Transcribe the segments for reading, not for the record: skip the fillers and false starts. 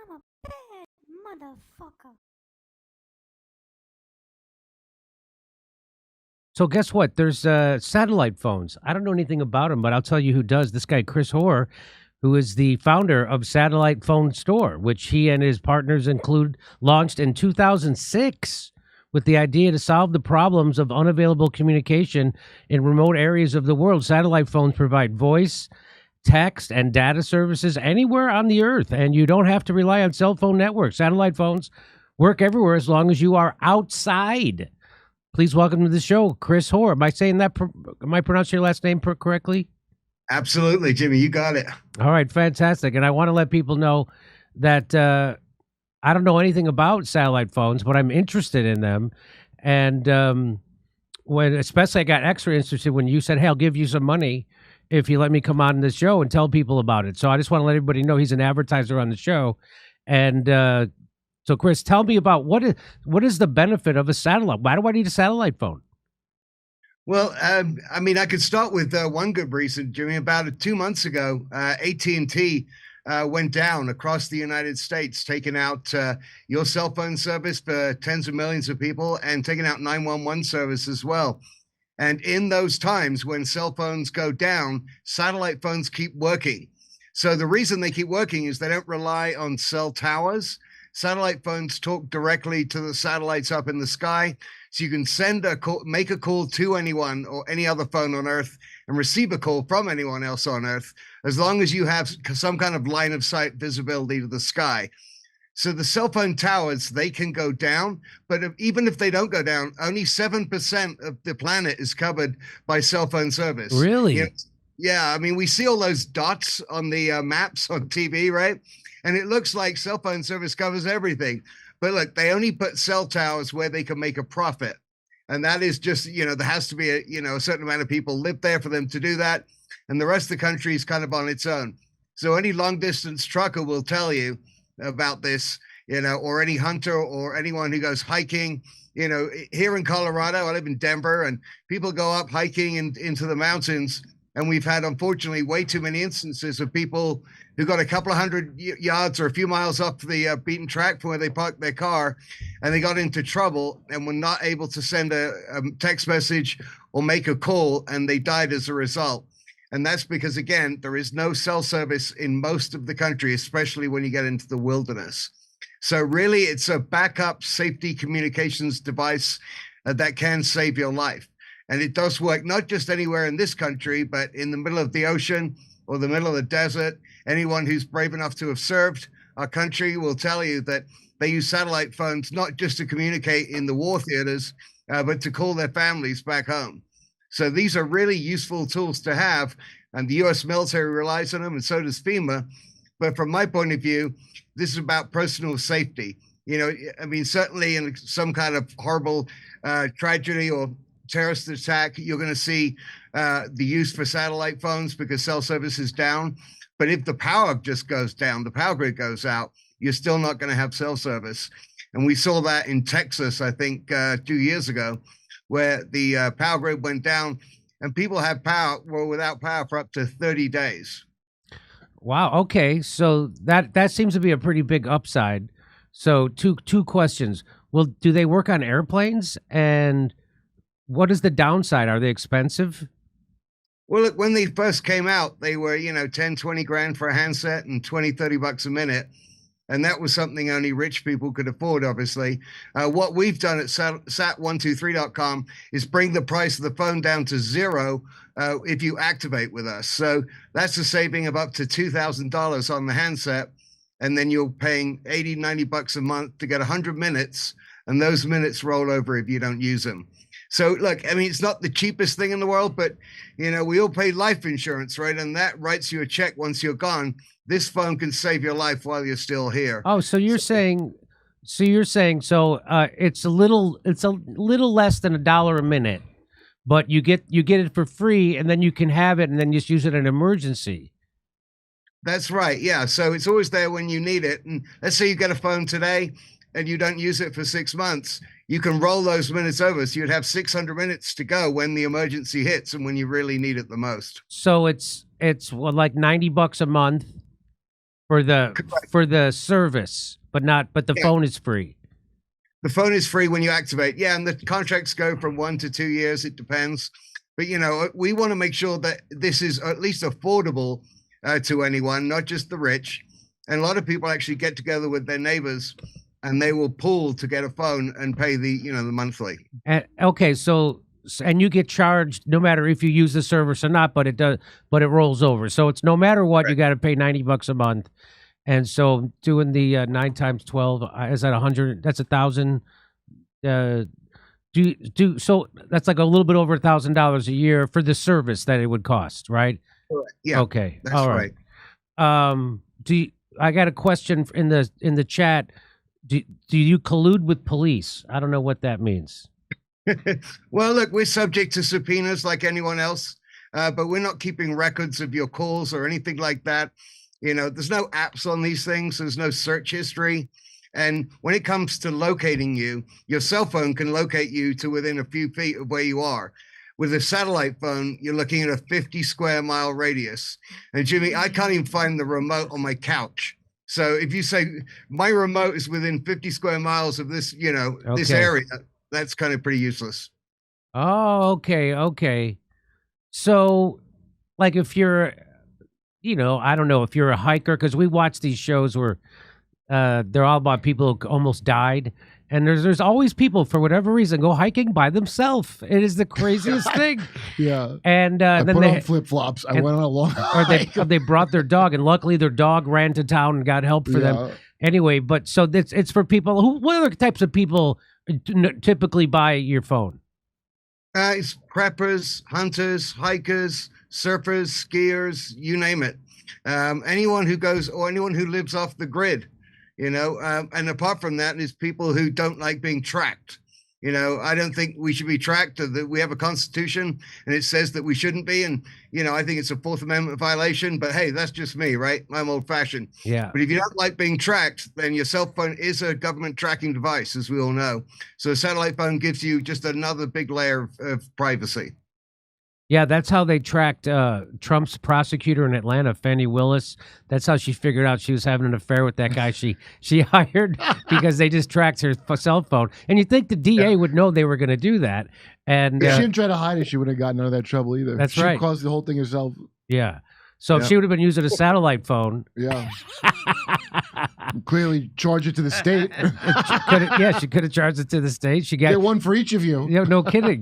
I'm a bad motherfucker. So guess what? There's satellite phones. I don't know anything about them, but I'll tell you who does. This guy, Chris Hoare, who is the founder of Satellite Phone Store, which he and his partners launched in 2006 with the idea to solve the problems of unavailable communication in remote areas of the world. Satellite phones provide voice, text, and data services anywhere on the earth, and you don't have to rely on cell phone networks. Satellite phones work everywhere as long as you are outside. Please welcome to the show, Chris Hoare. Am I saying that? Am I pronouncing your last name correctly? Absolutely, Jimmy. You got it. All right, fantastic. And I want to let people know that I don't know anything about satellite phones, but I'm interested in them. And especially I got extra interested when you said, hey, I'll give you some money if you let me come on this show and tell people about it. So I just want to let everybody know he's an advertiser on the show. And so, Chris, tell me about what is the benefit of a satellite? Why do I need a satellite phone? Well, I mean, I could start with one good reason, Jimmy. About 2 months ago, AT&T went down across the United States, taking out your cell phone service for tens of millions of people and taking out 911 service as well. And in those times when cell phones go down, satellite phones keep working. So the reason they keep working is they don't rely on cell towers. Satellite phones talk directly to the satellites up in the sky. So you can send a call, make a call to anyone or any other phone on Earth and receive a call from anyone else on Earth, as long as you have some kind of line of sight visibility to the sky. So the cell phone towers, they can go down, but even if they don't go down, only 7% of the planet is covered by cell phone service. Really? You know, yeah, I mean, we see all those dots on the maps on TV, right? And it looks like cell phone service covers everything. But look, they only put cell towers where they can make a profit. And that is just, there has to be a certain amount of people live there for them to do that. And the rest of the country is kind of on its own. So any long distance trucker will tell you about this, or any hunter or anyone who goes hiking. Here in Colorado, I live in Denver, and people go up hiking into the mountains. And we've had, unfortunately, way too many instances of people who got a couple of hundred yards or a few miles off the beaten track from where they parked their car, and they got into trouble and were not able to send a text message or make a call, and they died as a result. And that's because, again, there is no cell service in most of the country, especially when you get into the wilderness. So really, it's a backup safety communications device that can save your life. And it does work not just anywhere in this country, but in the middle of the ocean or the middle of the desert. Anyone who's brave enough to have served our country will tell you that they use satellite phones not just to communicate in the war theaters, but to call their families back home. So these are really useful tools to have, and the U.S. military relies on them, and so does FEMA. But from my point of view, this is about personal safety. I mean, certainly in some kind of horrible tragedy or terrorist attack, you're going to see the use for satellite phones because cell service is down. But if the power just goes down, the power grid goes out, you're still not going to have cell service. And we saw that in Texas, I think 2 years ago, where the power grid went down and people had were without power for up to 30 days. Wow. Okay. So that seems to be a pretty big upside. So two questions. Well, do they work on airplanes? And what is the downside? Are they expensive? Well, look, when they first came out, they were, 10, 20 grand for a handset and 20, 30 bucks a minute. And that was something only rich people could afford, obviously. What we've done at sat123.com is bring the price of the phone down to zero if you activate with us. So that's a saving of up to $2,000 on the handset. And then you're paying 80, 90 bucks a month to get 100 minutes. And those minutes roll over if you don't use them. So look, I mean, it's not the cheapest thing in the world, but, we all pay life insurance, right? And that writes you a check once you're gone. This phone can save your life while you're still here. Oh, so you're saying it's a little less than $1 a minute, but you get it for free, and then you can have it and then just use it in an emergency. That's right. Yeah. So it's always there when you need it. And let's say you get a phone today and you don't use it for 6 months. You can roll those minutes over. So you'd have 600 minutes to go when the emergency hits and when you really need it the most. So it's like $90 a month for the service, but the phone is free. The phone is free when you activate. Yeah, and the contracts go from 1 to 2 years. It depends. But, we want to make sure that this is at least affordable to anyone, not just the rich. And a lot of people actually get together with their neighbors and they will pool to get a phone and pay the monthly. Okay, and you get charged no matter if you use the service or not, but it rolls over. So it's no matter what, you got to pay $90 a month. And so doing the 9 times 12 is that 100? That's 1,000. So that's like a little bit over $1,000 a year for the service that it would cost, right? Yeah. Okay. That's all right. I got a question in the chat. Do you collude with police? I don't know what that means. Well, look, we're subject to subpoenas like anyone else, but we're not keeping records of your calls or anything like that. There's no apps on these things. There's no search history. And when it comes to locating you, your cell phone can locate you to within a few feet of where you are. With a satellite phone, you're looking at a 50 square mile radius. And Jimmy, I can't even find the remote on my couch. So if you say my remote is within 50 square miles of this, this area, that's kind of pretty useless. Oh, okay. So like if you're, I don't know if you're a hiker, because we watch these shows where they're all about people who almost died. And there's always people, for whatever reason, go hiking by themselves. It is the craziest thing. Yeah. And then then put on flip-flops. I went on a long hike. Or they brought their dog, and luckily their dog ran to town and got help for them. Anyway, but so it's for people what other types of people typically buy your phone? It's preppers, hunters, hikers, surfers, skiers, you name it. Anyone who goes or anyone who lives off the grid. And apart from that is people who don't like being tracked. I don't think we should be tracked. That we have a constitution and it says that we shouldn't be. And, I think it's a Fourth Amendment violation, but hey, that's just me, right? I'm old fashioned. Yeah. But if you don't like being tracked, then your cell phone is a government tracking device, as we all know. So a satellite phone gives you just another big layer of privacy. Yeah, that's how they tracked Trump's prosecutor in Atlanta, Fannie Willis. That's how she figured out she was having an affair with that guy she hired, because they just tracked her cell phone. And you'd think the DA would know they were going to do that. And if she didn't try to hide it, she wouldn't have gotten none of that trouble either. That's she right. caused the whole thing herself. Yeah. So if she would have been using a satellite phone. Yeah. Clearly charge it to the state. She could have charged it to the state. She got get one for each of you. No kidding.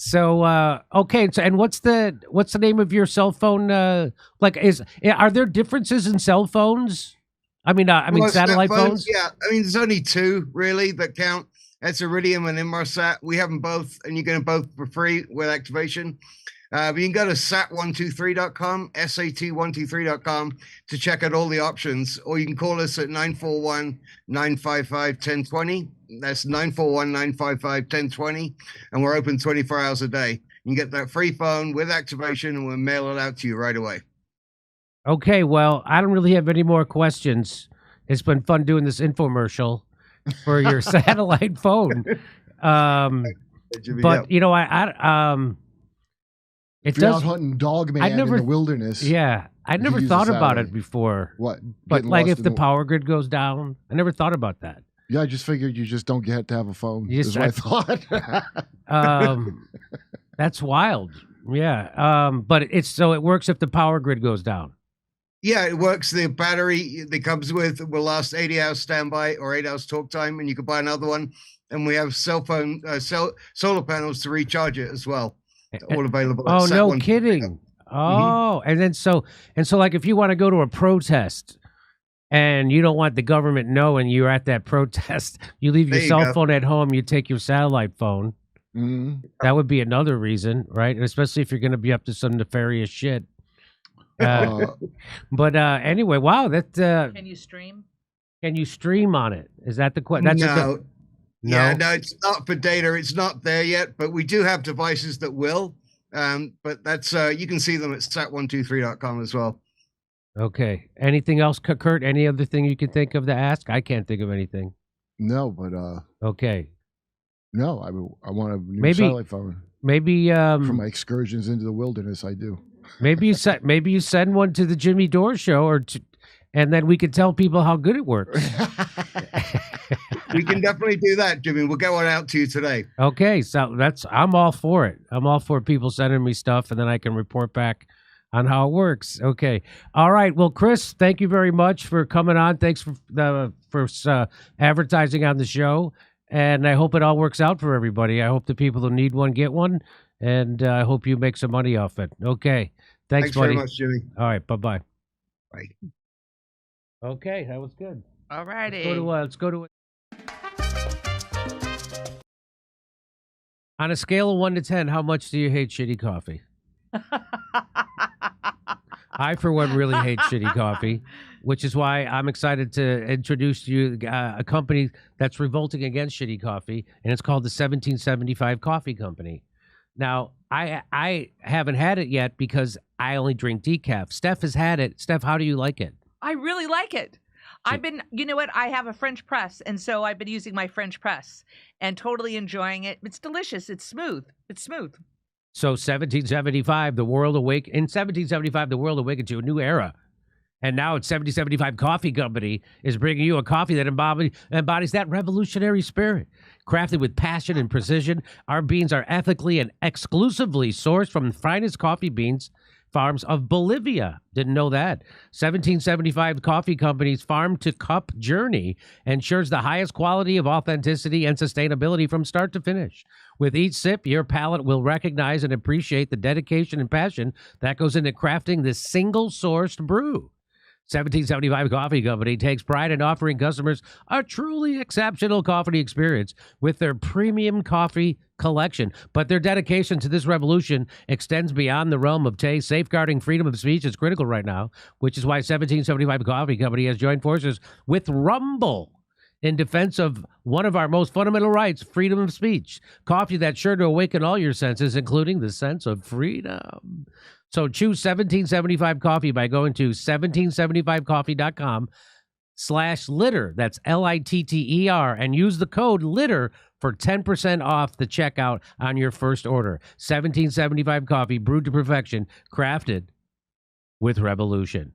So okay, so and what's the name of your cell phone? Are there differences in cell phones? I mean satellite phones. Yeah, there's only two really that count. That's Iridium and Inmarsat. We have them both, and you get them both for free with activation. But you can go to sat123.com, sat123.com to check out all the options, or you can call us at 941-955-1020. That's 941-955-1020, and we're open 24 hours a day. You can get that free phone with activation, and we'll mail it out to you right away. Okay, well, I don't really have any more questions. It's been fun doing this infomercial for your satellite phone. But if you're out hunting dog man in the wilderness. Yeah. I never thought about it before. What? But like if the power grid goes down, I never thought about that. Yeah, I just figured you just don't get to have a phone. Is what I thought. That's wild. Yeah. But it works if the power grid goes down. Yeah, it works. The battery that comes with will last 80 hours standby or 8 hours talk time, and you can buy another one. And we have solar panels to recharge it as well. All available. Oh, no kidding. Oh, and like if you want to go to a protest and you don't want the government knowing you're at that protest, you leave your cell phone at home, you take your satellite phone. Mm-hmm. That would be another reason, right? And especially if you're going to be up to some nefarious shit. But anyway, wow, that can you stream? Can you stream on it? Is that the question? No. Yeah, no, it's not for data. It's not there yet, but we do have devices that will. But that's you can see them at sat123.com as well. Okay. Anything else, Kurt? Any other thing you can think of to ask? I can't think of anything. No, but okay. No, I want a new satellite phone. Maybe for my excursions into the wilderness, I do. Maybe you send one to the Jimmy Dore show, or and then we can tell people how good it works. We can definitely do that, Jimmy. We'll get one out to you today. Okay, so I'm all for it. I'm all for people sending me stuff, and then I can report back on how it works. Okay. All right. Well, Chris, thank you very much for coming on. Thanks for advertising on the show, and I hope it all works out for everybody. I hope the people who need one get one, and I hope you make some money off it. Okay. Thanks buddy. Very much, Jimmy. All right. Bye-bye. Bye. Okay, that was good. All righty. Let's go to on a scale of 1 to 10, how much do you hate shitty coffee? I, for one, really hate shitty coffee, which is why I'm excited to introduce to you a company that's revolting against shitty coffee, and it's called the 1775 Coffee Company. Now, I haven't had it yet because I only drink decaf. Steph has had it. Steph, how do you like it? I really like it. You know what? I have a French press, and so I've been using my French press and totally enjoying it. It's delicious. It's smooth. It's smooth. So 1775, the world awakened to a new era. And now it's 1775 Coffee Company is bringing you a coffee that embodies that revolutionary spirit. Crafted with passion and precision, our beans are ethically and exclusively sourced from the finest coffee beans farms of Bolivia. Didn't know that. 1775 Coffee Company's farm-to-cup journey ensures the highest quality of authenticity and sustainability from start to finish. With each sip, your palate will recognize and appreciate the dedication and passion that goes into crafting this single-sourced brew. 1775 Coffee Company takes pride in offering customers a truly exceptional coffee experience with their premium coffee collection. But their dedication to this revolution extends beyond the realm of taste. Safeguarding freedom of speech is critical right now, which is why 1775 Coffee Company has joined forces with Rumble in defense of one of our most fundamental rights, freedom of speech. Coffee that's sure to awaken all your senses, including the sense of freedom. So choose 1775 Coffee by going to 1775coffee.com/litter. That's LITTER, and use the code LITTER for 10% off the checkout on your first order. 1775 Coffee, brewed to perfection, crafted with revolution.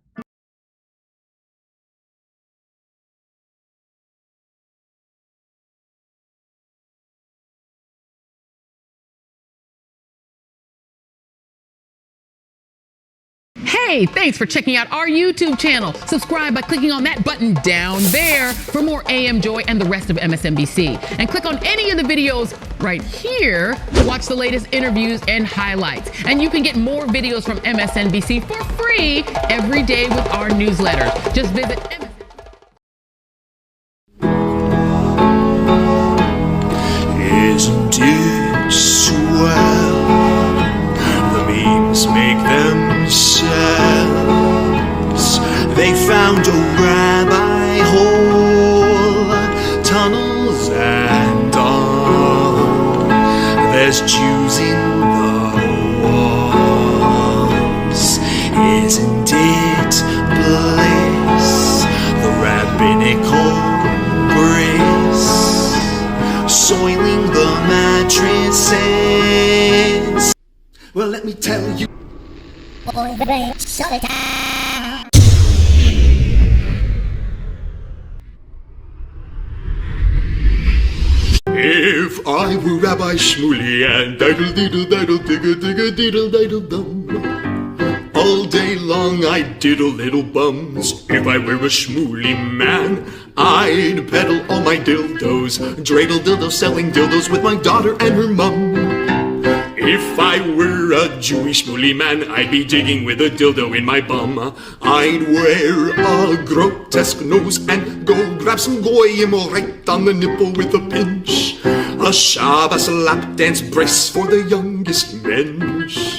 Hey, thanks for checking out our YouTube channel. Subscribe by clicking on that button down there for more AM Joy and the rest of MSNBC. And click on any of the videos right here to watch the latest interviews and highlights. And you can get more videos from MSNBC for free every day with our newsletters. Just visit Isn't it swell? The memes make themselves. They found a rabbi hole, tunnels and all. There's Jews in the walls. Isn't it bliss? The rabbinical grace soiling the mattresses. Well, let me tell you. If I were Rabbi Shmuley and diddle diddle diddle digga digga diddle diddle dum, all day long I'd diddle little bums. If I were a Shmuley man, I'd peddle all my dildos, dreidel dildos, selling dildos with my daughter and her mum. If I were a Jewish Shmuley man, I'd be digging with a dildo in my bum. I'd wear a grotesque nose and go grab some goyim right on the nipple with a pinch. A Shabbos lap dance brace for the youngest mensch.